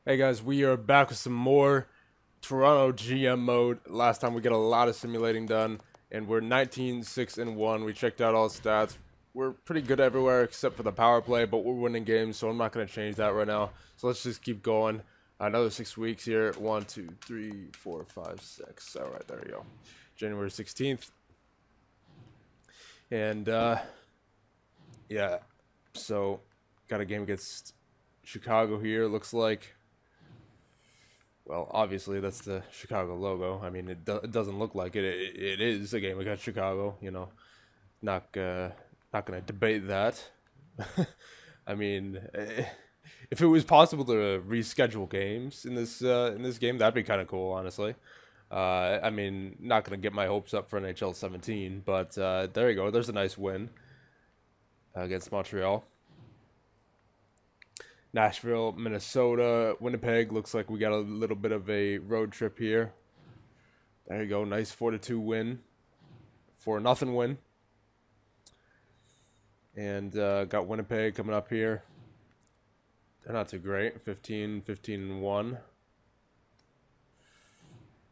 Hey guys, we are back with some more Toronto GM mode. Last time we got a lot of simulating done, and we're 19-6-1. We checked out all stats. We're pretty good everywhere except for the power play, but we're winning games, so I'm not going to change that right now. So let's just keep going. Another 6 weeks here. 1, 2, 3, 4, 5, 6. All right, there we go. January 16th. And, yeah, so got a game against Chicago here, looks like. Well, obviously, that's the Chicago logo. I mean, it doesn't look like it. It is a game against Chicago, you know. Not gonna debate that. I mean, if it was possible to reschedule games in this game, that'd be kind of cool, honestly. I mean, not gonna get my hopes up for NHL 17, but there you go. There's a nice win against Montreal. Nashville, Minnesota, Winnipeg. Looks like we got a little bit of a road trip here. There you go. Nice 4-2 win. 4-0 win. And got Winnipeg coming up here. They're not too great. 15-1.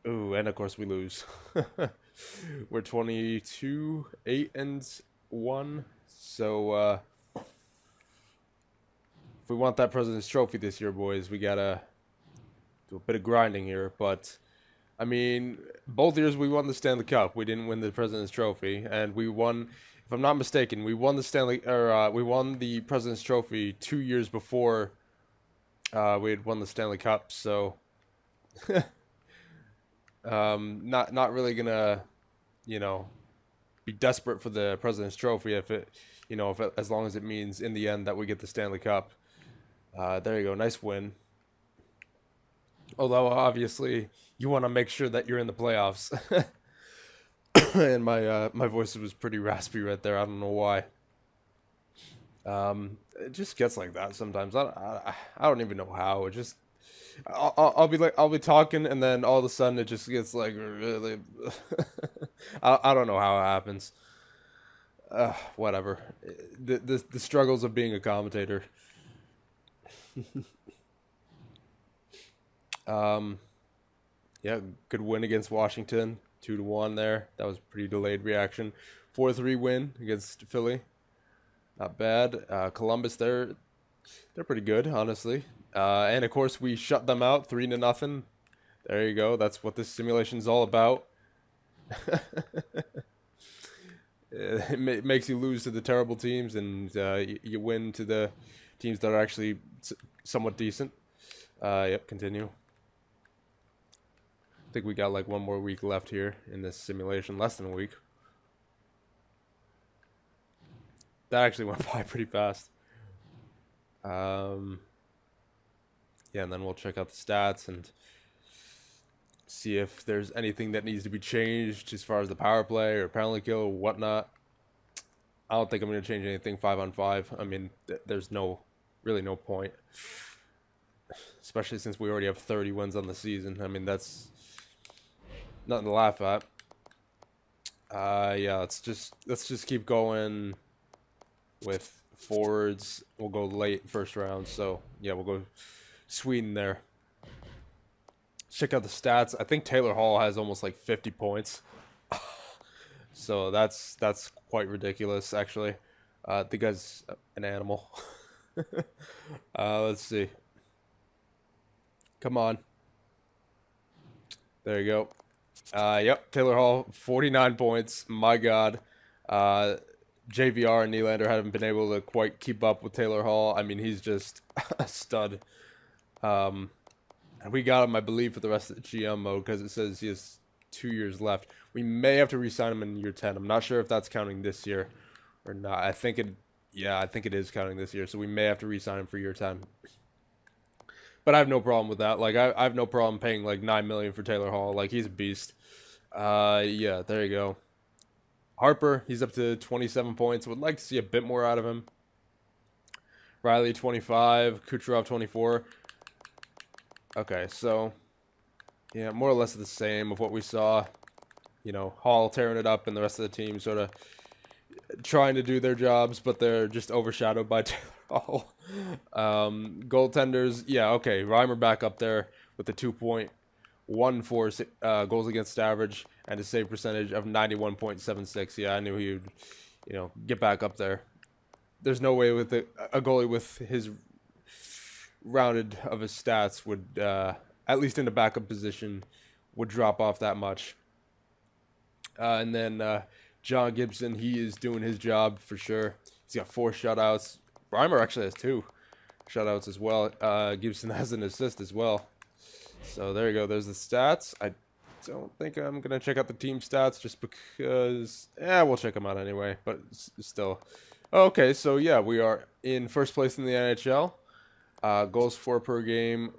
Ooh, and of course we lose. We're 22-8-1. So, if we want that President's Trophy this year, boys, we gotta do a bit of grinding here. But, I mean, both years we won the Stanley Cup. We didn't win the President's Trophy, and we won. If I'm not mistaken, we won we won the President's Trophy 2 years before we had won the Stanley Cup. So, not really gonna, you know, be desperate for the President's Trophy if it, you know, as long as it means in the end that we get the Stanley Cup. There you go, nice win. Although obviously you want to make sure that you're in the playoffs. And my voice was pretty raspy right there. I don't know why. It just gets like that sometimes. I don't even know how. It just I'll be talking, and then all of a sudden it just gets like really. I don't know how it happens. Whatever. The struggles of being a commentator. Yeah, good win against Washington, 2-1 there. That was a pretty delayed reaction. 4-3 win against Philly, not bad. Columbus, they're pretty good, honestly. And of course we shut them out 3-0. There you go. That's what this simulation is all about. It makes you lose to the terrible teams, and you win to the teams that are actually somewhat decent. Yep, continue. I think we got like one more week left here in this simulation, less than a week. That actually went by pretty fast. Yeah, and then we'll check out the stats and see if there's anything that needs to be changed as far as the power play or penalty kill or whatnot. I don't think I'm going to change anything 5-on-5. I mean, there's really no point. Especially since we already have 30 wins on the season. I mean, that's nothing to laugh at. Yeah, let's just keep going with forwards. We'll go late first round. So, yeah, we'll go Sweden there. Check out the stats. I think Taylor Hall has almost like 50 points. So that's quite ridiculous, actually. The guy's an animal. Let's see. Come on. There you go. Yep, Taylor Hall, 49 points. My God. JVR and Nylander haven't been able to quite keep up with Taylor Hall. I mean, he's just a stud. And we got him, I believe, for the rest of the GM mode because it says he has 2 years left. We may have to re-sign him in year 10. I'm not sure if that's counting this year or not. I think it is counting this year, so we may have to re-sign him for year 10. But I have no problem with that. Like, I have no problem paying like $9 million for Taylor Hall. Like, he's a beast. Yeah, there you go. Harper, he's up to 27 points. Would like to see a bit more out of him. Riley, 25. Kucherov, 24. Okay, so, yeah, more or less the same of what we saw. You know, Hall tearing it up and the rest of the team sort of trying to do their jobs, but they're just overshadowed by Taylor Hall. Goaltenders, yeah, okay. Reimer back up there with the 2.14 goals against average and a save percentage of 91.76. Yeah, I knew he would, get back up there. There's no way with a goalie with his rounded of his stats would, at least in the backup position, would drop off that much. And then John Gibson, he is doing his job for sure. He's got 4 shutouts. Reimer actually has 2 shutouts as well. Gibson has an assist as well. So there you go. There's the stats. I don't think I'm going to check out the team stats just because... we'll check them out anyway. But still. Okay, so yeah, we are in first place in the NHL. Goals for per game,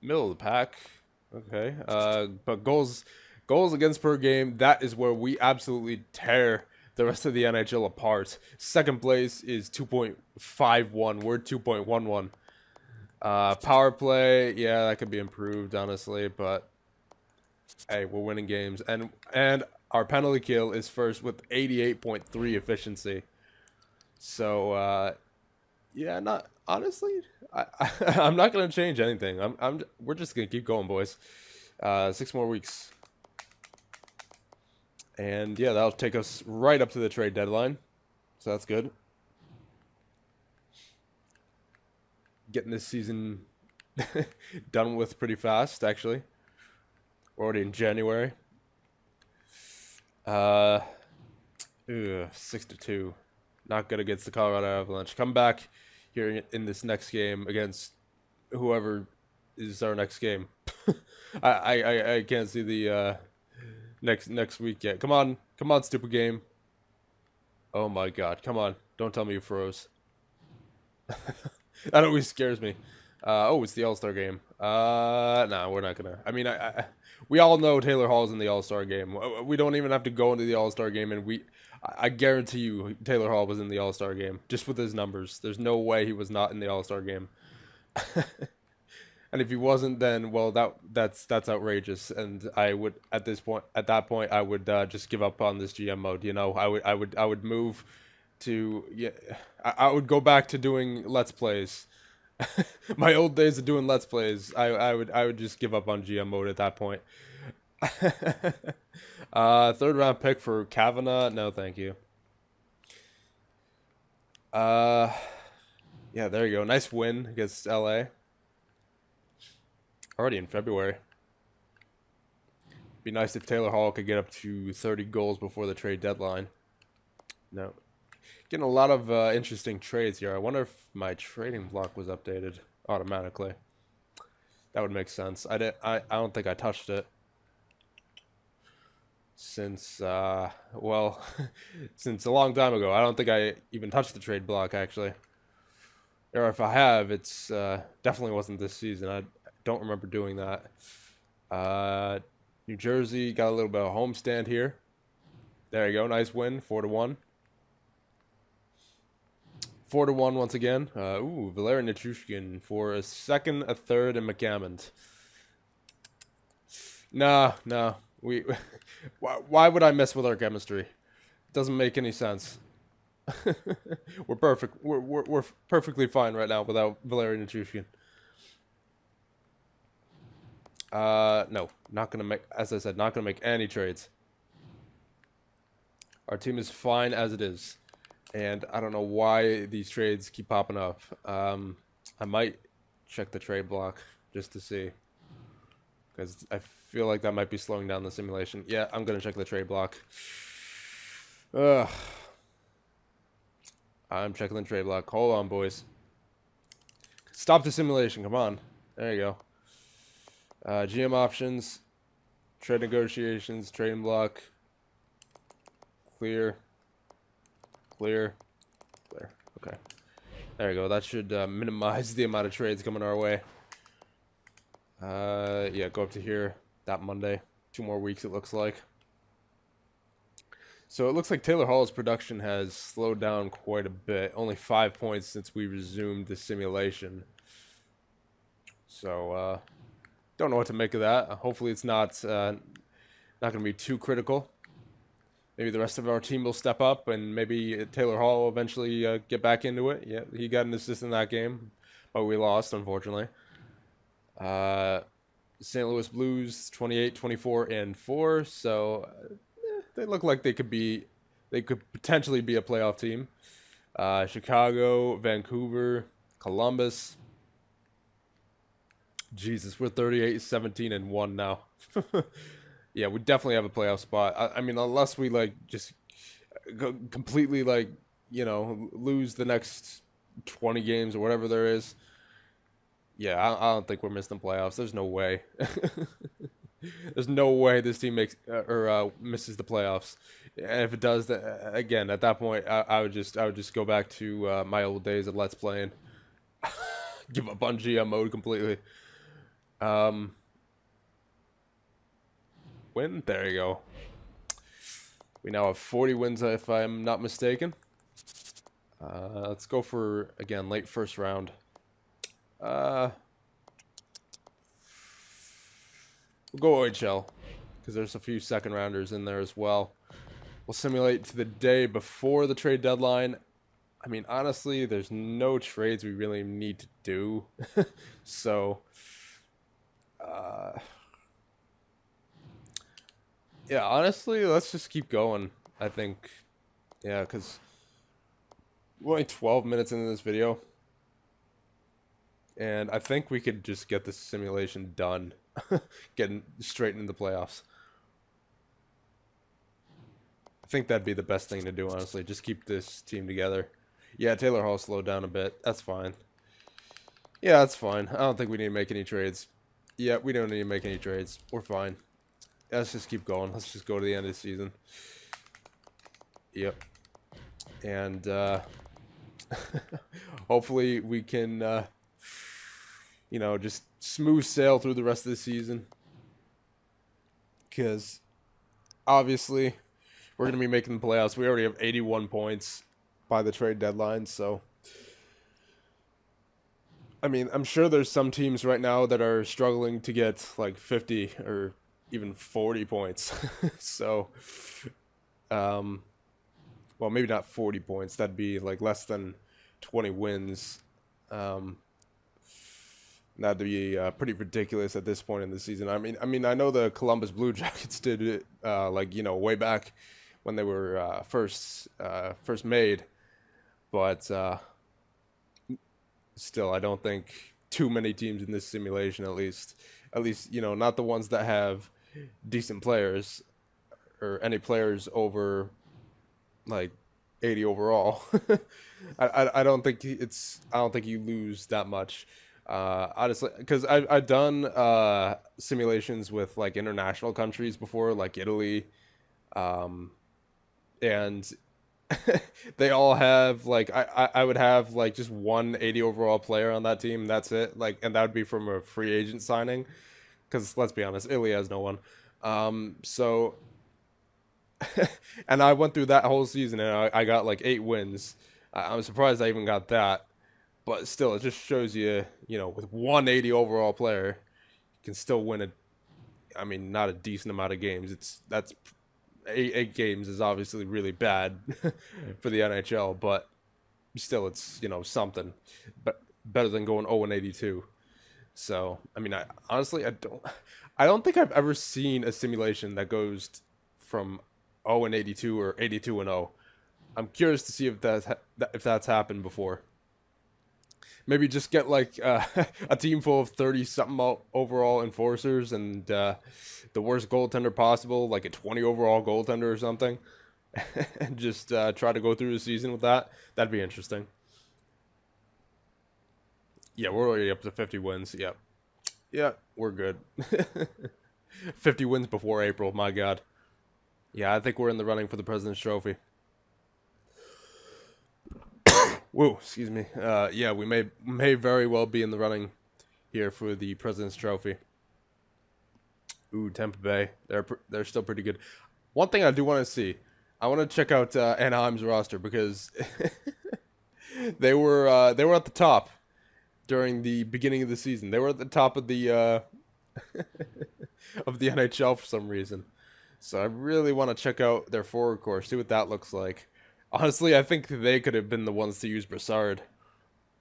middle of the pack. Okay. But goals against per game, that is where we absolutely tear the rest of the NHL apart. Second place is 2.51. We're 2.11. Power play, yeah, that could be improved, honestly, but hey, we're winning games. And our penalty kill is first with 88.3 efficiency. So, yeah, not honestly, I'm not gonna change anything. We're just gonna keep going, boys. 6 more weeks. And yeah, that'll take us right up to the trade deadline. So that's good. Getting this season done with pretty fast, actually. We're already in January. 6-2. Not good against the Colorado Avalanche. Come back here in this next game against whoever is our next game. I can't see the next week yet. Come on, stupid game. Oh my god, come on. Don't tell me you froze. That always scares me. Oh, it's the All-Star game. Nah, we're not gonna. I mean, we all know Taylor Hall's in the All-Star game. We don't even have to go into the All-Star game, and I guarantee you Taylor Hall was in the All-Star game, just with his numbers. There's no way he was not in the All-Star game. And if he wasn't, then well, that's outrageous. And I would at that point, I would just give up on this GM mode. You know, I would move to I would go back to doing Let's Plays. My old days of doing Let's Plays. I would just give up on GM mode at that point. Third round pick for Kavanaugh. No, thank you. Yeah, there you go. Nice win against LA. Already in February. Be nice if Taylor Hall could get up to 30 goals before the trade deadline. No. Getting a lot of interesting trades here. I wonder if my trading block was updated automatically. That would make sense. I don't think I touched it since well, since a long time ago. I don't think I even touched the trade block actually. Or if I have, it's definitely wasn't this season. I don't remember doing that. New Jersey got a little bit of homestand here. There you go. Nice win. 4-1. 4-1 once again. Ooh, Valeri Nichushkin for a second, a third, and McCammond. Nah. Why would I mess with our chemistry? Doesn't make any sense. We're perfect. We're perfectly fine right now without Valeri Nichushkin. No, not gonna make. As I said, not gonna make any trades. Our team is fine as it is. And I don't know why these trades keep popping up. I might check the trade block just to see. Because I feel like that might be slowing down the simulation. Yeah, I'm going to check the trade block. Ugh. I'm checking the trade block. Hold on, boys. Stop the simulation. Come on. There you go. GM options. Trade negotiations. Trading block. Clear. Clear. Okay. There you go. That should minimize the amount of trades coming our way. Yeah, go up to here that Monday. 2 more weeks, it looks like. So it looks like Taylor Hall's production has slowed down quite a bit. Only 5 points since we resumed the simulation. So, don't know what to make of that. Hopefully it's not going to be too critical. maybe the rest of our team will step up, and maybe Taylor Hall will eventually get back into it. Yeah, he got an assist in that game, but we lost, unfortunately. St. Louis Blues 28, 24, and 4. So they look like they could potentially be a playoff team. Chicago, Vancouver, Columbus. Jesus, we're 38, 17, and 1 now. Yeah, we definitely have a playoff spot. I mean, unless we like just completely like, lose the next 20 games or whatever there is. Yeah, I don't think we're missing the playoffs. There's no way. There's no way this team misses the playoffs. And if it does, again, at that point, I would just go back to my old days of Let's Playing. Give up on GM mode completely. Win? There you go. We now have 40 wins, if I'm not mistaken. Let's go for, again, late first round. We'll go OHL, because there's a few second rounders in there as well. We'll simulate to the day before the trade deadline. I mean, honestly, there's no trades we really need to do. So, yeah, honestly, let's just keep going, I think. Yeah, because we're only 12 minutes into this video. And I think we could just get this simulation done. Getting straight into the playoffs. I think that'd be the best thing to do, honestly. Just keep this team together. Yeah, Taylor Hall slowed down a bit. That's fine. Yeah, that's fine. I don't think we need to make any trades. Yeah, we don't need to make any trades. We're fine. Let's just keep going. Let's just go to the end of the season. Yep. And hopefully we can just smooth sail through the rest of the season. Because, obviously, we're going to be making the playoffs. We already have 81 points by the trade deadline, so... I mean, I'm sure there's some teams right now that are struggling to get, like, 50 or even 40 points. So, well, maybe not 40 points. That'd be, like, less than 20 wins. That'd be pretty ridiculous at this point in the season. I mean, I know the Columbus Blue Jackets did it, way back when they were first made, but still, I don't think too many teams in this simulation, at least, not the ones that have decent players or any players over like 80 overall. I don't think you lose that much. Honestly, because I've done simulations with like international countries before, like Italy, and they all have like I would have like just one 80 overall player on that team. That's it. Like, and that would be from a free agent signing. Because let's be honest, Italy has no one. So, and I went through that whole season and I got like 8 wins. I'm surprised I even got that. But still, it just shows you, with 180 overall player, you can still win not a decent amount of games. That's 8 games is obviously really bad for the NHL, but still, it's, something. But better than going 0-82. So, I mean, honestly, I don't think I've ever seen a simulation that goes from 0-82 or 82-0. I'm curious to see if that's happened before. Maybe just get like a team full of 30-something overall enforcers and the worst goaltender possible, like a 20 overall goaltender or something, and just try to go through the season with that. That'd be interesting. Yeah, we're already up to 50 wins. Yep. Yeah, we're good. 50 wins before April, my God. Yeah, I think we're in the running for the President's Trophy. Whoa, excuse me. Yeah, we may very well be in the running here for the President's Trophy. Ooh, Tampa Bay. They're still pretty good. One thing I do want to see, I want to check out Anaheim's roster because they were at the top during the beginning of the season. They were at the top of the of the NHL for some reason. So I really want to check out their forward core, see what that looks like. Honestly, I think they could have been the ones to use Brassard.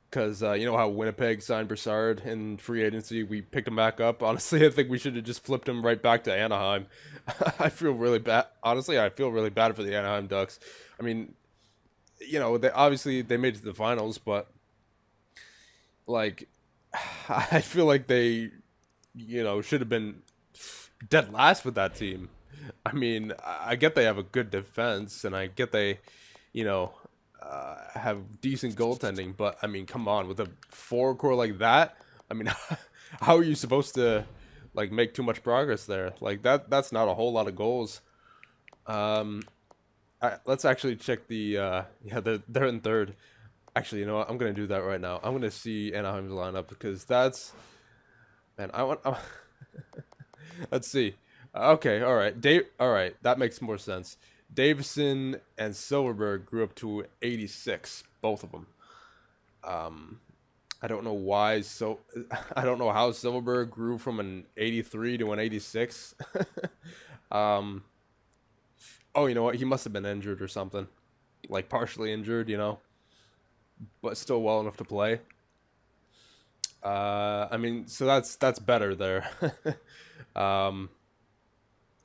Because you know how Winnipeg signed Brassard in free agency? We picked him back up. Honestly, I think we should have just flipped him right back to Anaheim. I feel really bad. Honestly, I feel really bad for the Anaheim Ducks. I mean, you know, they made it to the finals, but like, I feel like they, you know, should have been dead last with that team. I mean, I get they have a good defense, and I get they, you know, have decent goaltending, but I mean, come on, with a forward core like that, I mean, how are you supposed to like make too much progress there? Like that's not a whole lot of goals. Let's actually check the yeah, they're in third. Actually, you know what? I'm gonna do that right now. I'm gonna see Anaheim's lineup because that's, man. Let's see. Okay, all right. All right, that makes more sense. Davison and Silverberg grew up to 86, both of them. I don't know why. So I don't know how Silverberg grew from an 83 to an 86. Oh, you know what? He must have been injured or something, like partially injured, you know, but still well enough to play. I mean, so that's better there. um,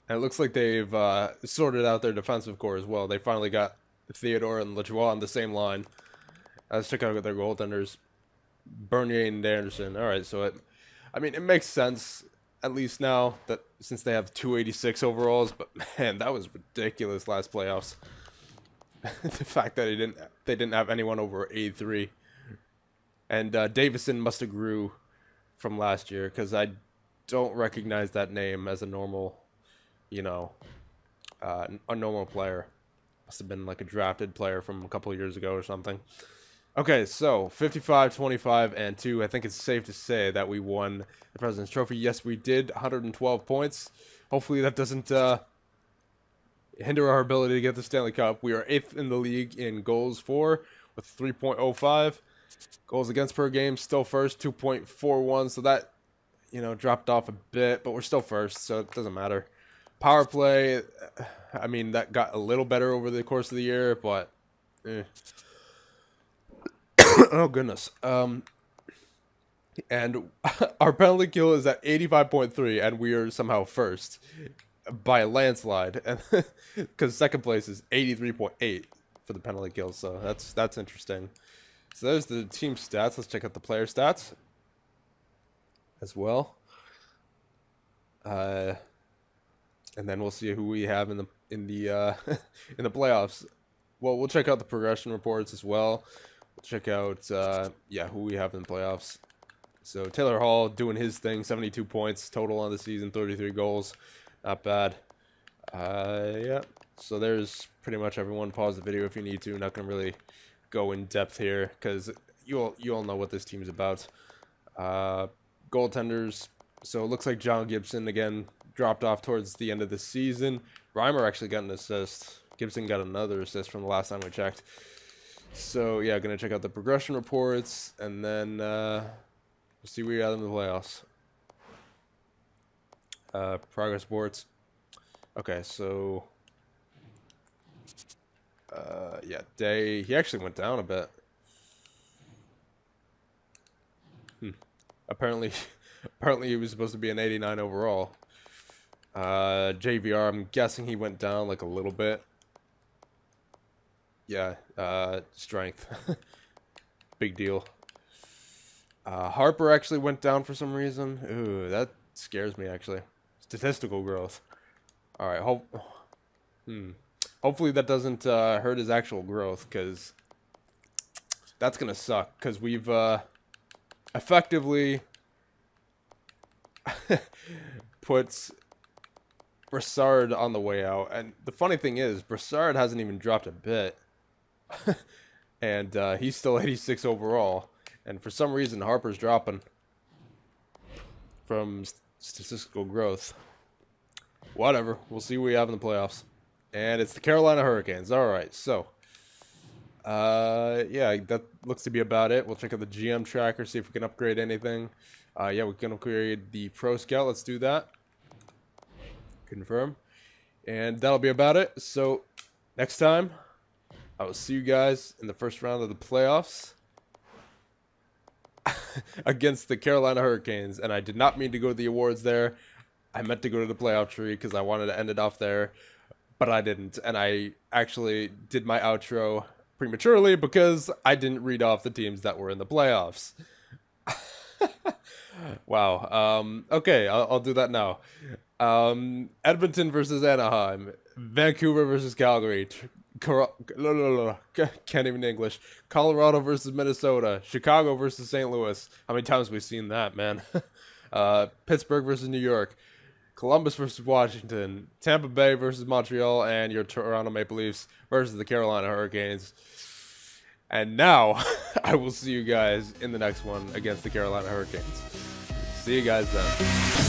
And it looks like they've sorted out their defensive core as well. They finally got Theodore and Lajoie on the same line. Let's check out their goaltenders. Bernier and Anderson. All right, so I mean, it makes sense, at least now, that since they have 286 overalls. But man, that was ridiculous last playoffs. The fact that they didn't have anyone over 83. And Davison must have grew from last year, because I don't recognize that name as a normal, you know, a normal player. Must have been like a drafted player from a couple of years ago or something. Okay, so 55, 25, and 2. I think it's safe to say that we won the President's Trophy. Yes, we did. 112 points. Hopefully that doesn't hinder our ability to get the Stanley Cup. We are 8th in the league in goals for with 3.05. Goals against per game, still first, 2.41. So that, you know, dropped off a bit, but we're still first, so it doesn't matter. Power play, I mean, that got a little better over the course of the year, but oh goodness. And our penalty kill is at 85.3, and we are somehow first by a landslide, and because second place is 83.8 for the penalty kill. So that's interesting. So there's the team stats. Let's check out the player stats as well. And then we'll see who we have in the in the playoffs. Well, we'll check out the progression reports as well. We'll check out yeah, who we have in the playoffs. So Taylor Hall doing his thing, 72 points total on the season, 33 goals, not bad. Yeah. So there's pretty much everyone. Pause the video if you need to. Not gonna really go in depth here because you all know what this team's about. Goaltenders. So it looks like John Gibson again dropped off towards the end of the season. Reimer actually got an assist. Gibson got another assist from the last time we checked. So yeah, gonna check out the progression reports, and then we'll see where you're at in the playoffs. Progress reports. Okay, so yeah, Day, he actually went down a bit. Apparently he was supposed to be an 89 overall. JVR, I'm guessing he went down like a little bit. Yeah, strength. Big deal. Harper actually went down for some reason. Ooh, that scares me actually. Statistical growth. Alright, hopefully that doesn't hurt his actual growth, because that's gonna suck, because we've effectively puts Brassard on the way out. And the funny thing is, Brassard hasn't even dropped a bit. And he's still 86 overall. And for some reason, Harper's dropping from statistical growth. Whatever. We'll see what we have in the playoffs. And it's the Carolina Hurricanes. Alright, so yeah, that looks to be about it. We'll check out the GM tracker, see if we can upgrade anything. Yeah, we can upgrade the Pro Scout. Let's do that. Confirm. And that'll be about it. So next time, I will see you guys in the first round of the playoffs against the Carolina Hurricanes. And I did not mean to go to the awards there. I meant to go to the playoff tree because I wanted to end it off there, but I didn't. And I actually did my outro prematurely because I didn't read off the teams that were in the playoffs. Wow. Okay, I'll do that now. Edmonton versus Anaheim. Vancouver versus Calgary. Can't even English. Colorado versus Minnesota. Chicago versus St. Louis. How many times have we seen that, man? Pittsburgh versus New York. Columbus versus Washington. Tampa Bay versus Montreal. And your Toronto Maple Leafs versus the Carolina Hurricanes. And now, I will see you guys in the next one against the Carolina Hurricanes. See you guys then.